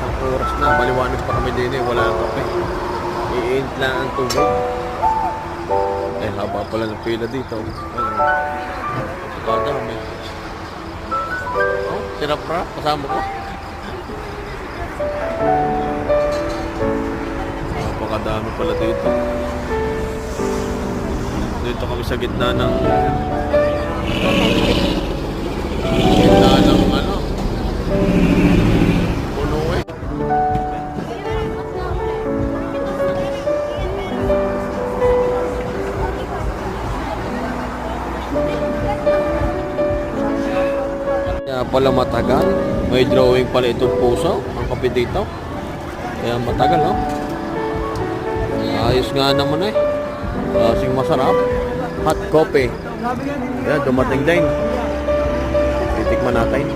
isang oras na. Maliwanag pa kami din eh. Wala nang kape. I-end lang ang tubig. Eh, haba pala ng pila dito. Kadami. Oh, sinapra. Kasama ko. Napakadami pala dito. Dito kami sa gitna ng ano, puno eh. Kaya pala matagal. May drawing pala itong puso. Ang kape dito. Kaya matagal, no? Ayos nga naman eh. Kasing masarap. Hot coffee. Yan, dumating din. Titikman natin.